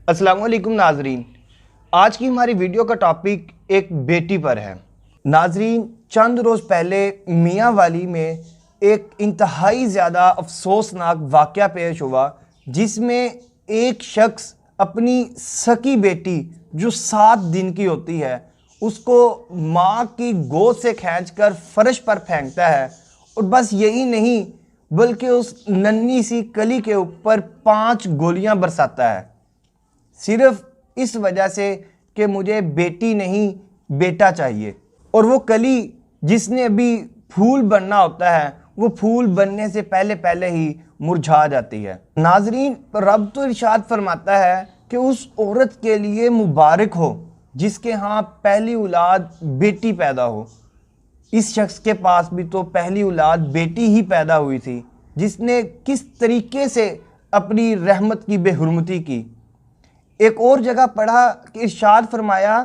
अस्सलाम वालेकुम नाजरीन। आज की हमारी वीडियो का टॉपिक एक बेटी पर है। नाजरीन, चंद रोज़ पहले मियाँ वाली में एक इंतहाई ज़्यादा अफसोसनाक वाक़या पेश हुआ, जिसमें एक शख्स अपनी सकी बेटी जो 7 दिन की होती है उसको माँ की गोद से खींचकर फर्श पर फेंकता है, और बस यही नहीं बल्कि उस नन्ही सी कली के ऊपर 5 गोलियां बरसाता है, सिर्फ इस वजह से कि मुझे बेटी नहीं बेटा चाहिए। और वो कली जिसने अभी फूल बनना होता है वो फूल बनने से पहले पहले ही मुरझा जाती है। नाजरीन, रब तो इरशाद फरमाता है कि उस औरत के लिए मुबारक हो जिसके यहाँ पहली औलाद बेटी पैदा हो। इस शख्स के पास भी तो पहली औलाद बेटी ही पैदा हुई थी, जिसने किस तरीके से अपनी रहमत की बेहुरमती की। एक और जगह पढ़ा कि इरशाद फरमाया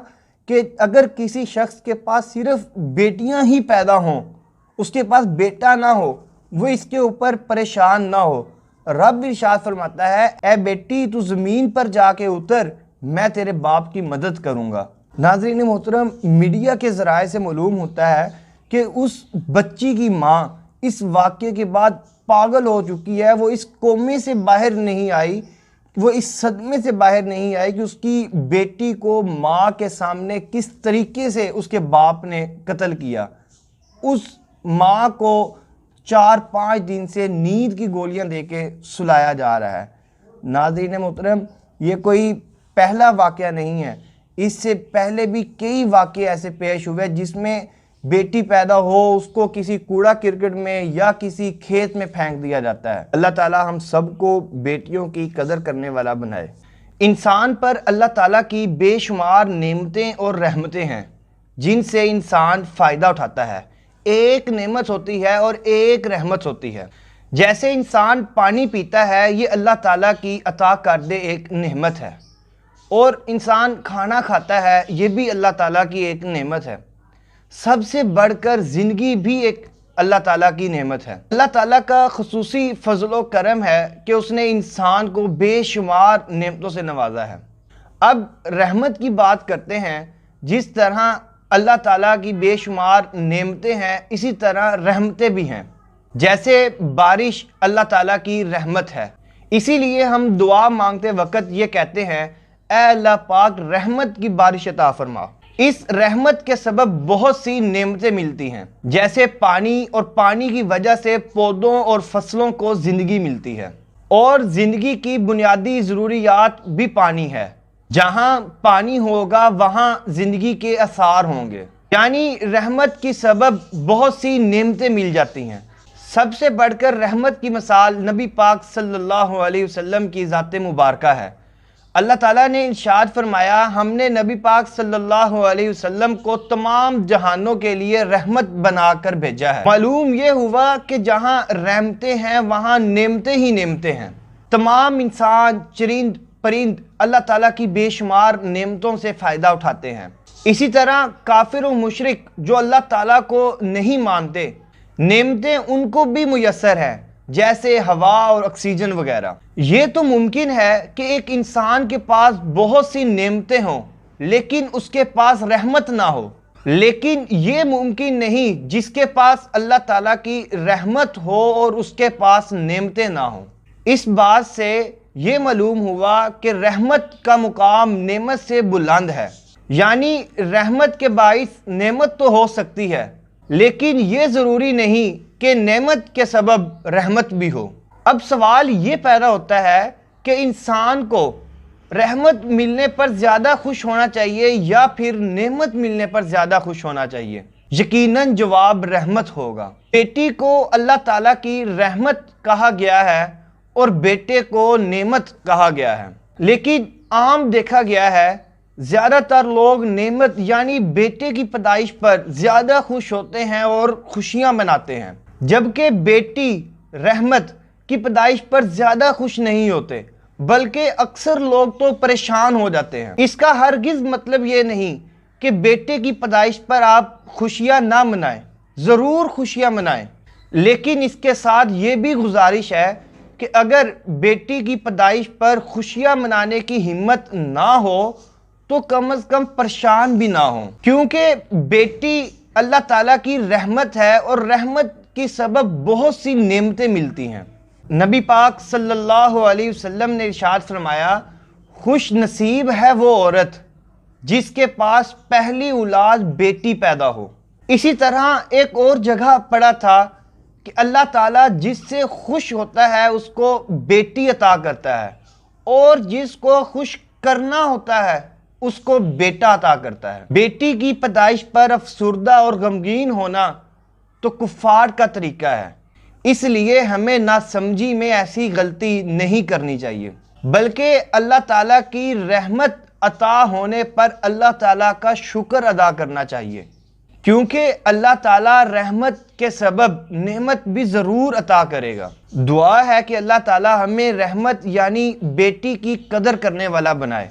कि अगर किसी शख्स के पास सिर्फ बेटियां ही पैदा हों, उसके पास बेटा ना हो, वो इसके ऊपर परेशान ना हो। रब इरशाद फरमाता है, ए बेटी तू ज़मीन पर जाके उतर, मैं तेरे बाप की मदद करूँगा। नाज़रीन मोहतरम, मीडिया के ज़राए से मालूम होता है कि उस बच्ची की माँ इस वाक़े के बाद पागल हो चुकी है। वो इस कोमे से बाहर नहीं आई, वो इस सदमे से बाहर नहीं आई कि उसकी बेटी को माँ के सामने किस तरीके से उसके बाप ने कत्ल किया। उस माँ को 4-5 दिन से नींद की गोलियां देके सुलाया जा रहा है। नाज़रीन मोहतरम, ये कोई पहला वाक़या नहीं है, इससे पहले भी कई वाक़े ऐसे पेश हुए जिसमें बेटी पैदा हो उसको किसी कूड़ा क्रिकेट में या किसी खेत में फेंक दिया जाता है। अल्लाह ताला हम सबको बेटियों की कदर करने वाला बनाए। इंसान पर अल्लाह ताला की बेशुमार नेमतें और रहमतें हैं जिनसे इंसान फ़ायदा उठाता है। एक नेमत होती है और एक रहमत होती है। जैसे इंसान पानी पीता है, ये अल्लाह ताला की अता करदे एक नेमत है, और इंसान खाना खाता है, ये भी अल्लाह ताला की एक नेमत है। सबसे बढ़कर ज़िंदगी भी एक अल्लाह ताला की नेमत है। अल्लाह ताला का खुसूसी फजल व करम है कि उसने इंसान को बेशुमार नेमतों से नवाजा है। अब रहमत की बात करते हैं। जिस तरह अल्लाह ताला की बेशुमार नेमतें हैं, इसी तरह रहमतें भी हैं। जैसे बारिश अल्लाह ताला की रहमत है, इसीलिए हम दुआ मांगते वक्त ये कहते हैं, ऐ अल्लाह पाक रहमत की बारिश अता फरमा। इस रहमत के सबब बहुत सी नेमतें मिलती हैं, जैसे पानी, और पानी की वजह से पौधों और फसलों को ज़िंदगी मिलती है, और ज़िंदगी की बुनियादी ज़रूरियात भी पानी है। जहाँ पानी होगा वहाँ ज़िंदगी के आसार होंगे। यानी रहमत की सबब बहुत सी नेमतें मिल जाती हैं। सबसे बढ़कर रहमत की मिसाल नबी पाक सल्लल्लाहु अलैहि वसल्लम की ज़ात मुबारका है। अल्लाह ताला ने इरशाद फरमाया, हमने नबी पाक सल्लल्लाहु अलैहि वसल्लम को तमाम जहानों के लिए रहमत बनाकर भेजा है। मालूम ये हुआ कि जहाँ रहमतें हैं वहाँ नेमतें ही नेमतें हैं। तमाम इंसान, चरिंद परिंद अल्लाह ताला की बेशुमार नेमतों से फ़ायदा उठाते हैं। इसी तरह काफिर और मुशरिक जो अल्लाह ताला को नहीं मानते, नेमतें उनको भी मुयस्सर है, जैसे हवा और ऑक्सीजन वगैरह। ये तो मुमकिन है कि एक इंसान के पास बहुत सी नेमतें हों लेकिन उसके पास रहमत ना हो, लेकिन ये मुमकिन नहीं जिसके पास अल्लाह ताला की रहमत हो और उसके पास नेमतें ना हो। इस बात से ये मालूम हुआ कि रहमत का मुकाम नेमत से बुलंद है। यानी रहमत के बाइस नेमत तो हो सकती है, लेकिन ये ज़रूरी नहीं कि नेमत के सबब रहमत भी हो। अब सवाल ये पैदा होता है कि इंसान को रहमत मिलने पर ज़्यादा खुश होना चाहिए या फिर नेमत मिलने पर ज़्यादा खुश होना चाहिए। यकीनन जवाब रहमत होगा। बेटी को अल्लाह ताला की रहमत कहा गया है और बेटे को नेमत कहा गया है, लेकिन आम देखा गया है ज़्यादातर लोग नेमत यानी बेटे की पैदाइश पर ज़्यादा खुश होते हैं और खुशियाँ मनाते हैं, जबकि बेटी रहमत की पैदाइश पर ज़्यादा खुश नहीं होते, बल्कि अक्सर लोग तो परेशान हो जाते हैं। इसका हरगिज़ मतलब ये नहीं कि बेटे की पैदाइश पर आप खुशियाँ ना मनाएं, ज़रूर खुशियाँ मनाएं, लेकिन इसके साथ ये भी गुजारिश है کہ اگر بیٹی کی پیدائش پر خوشیاں منانے کی ہمت نہ ہو تو کم از کم پریشان بھی نہ ہو، کیونکہ بیٹی اللہ تعالیٰ کی رحمت ہے اور رحمت کی سبب بہت سی نعمتیں ملتی ہیں۔ نبی پاک صلی اللہ علیہ وسلم نے ارشاد فرمایا، خوش نصیب ہے وہ عورت جس کے پاس پہلی اولاد بیٹی پیدا ہو۔ اسی طرح ایک اور جگہ پڑھا تھا کہ اللہ تعالیٰ جس سے خوش ہوتا ہے اس کو بیٹی عطا کرتا ہے، اور جس کو خوش کرنا ہوتا ہے اس کو بیٹا عطا کرتا ہے۔ بیٹی کی پیدائش پر افسردہ اور غمگین ہونا تو کفار کا طریقہ ہے، اس لیے ہمیں ناسمجھی میں ایسی غلطی نہیں کرنی چاہیے، بلکہ اللہ تعالیٰ کی رحمت عطا ہونے پر اللہ تعالیٰ کا شکر ادا کرنا چاہیے، کیونکہ اللہ تعالیٰ رحمت کے سبب نعمت بھی ضرور عطا کرے گا۔ دعا ہے کہ اللہ تعالیٰ ہمیں رحمت یعنی بیٹی کی قدر کرنے والا بنائے۔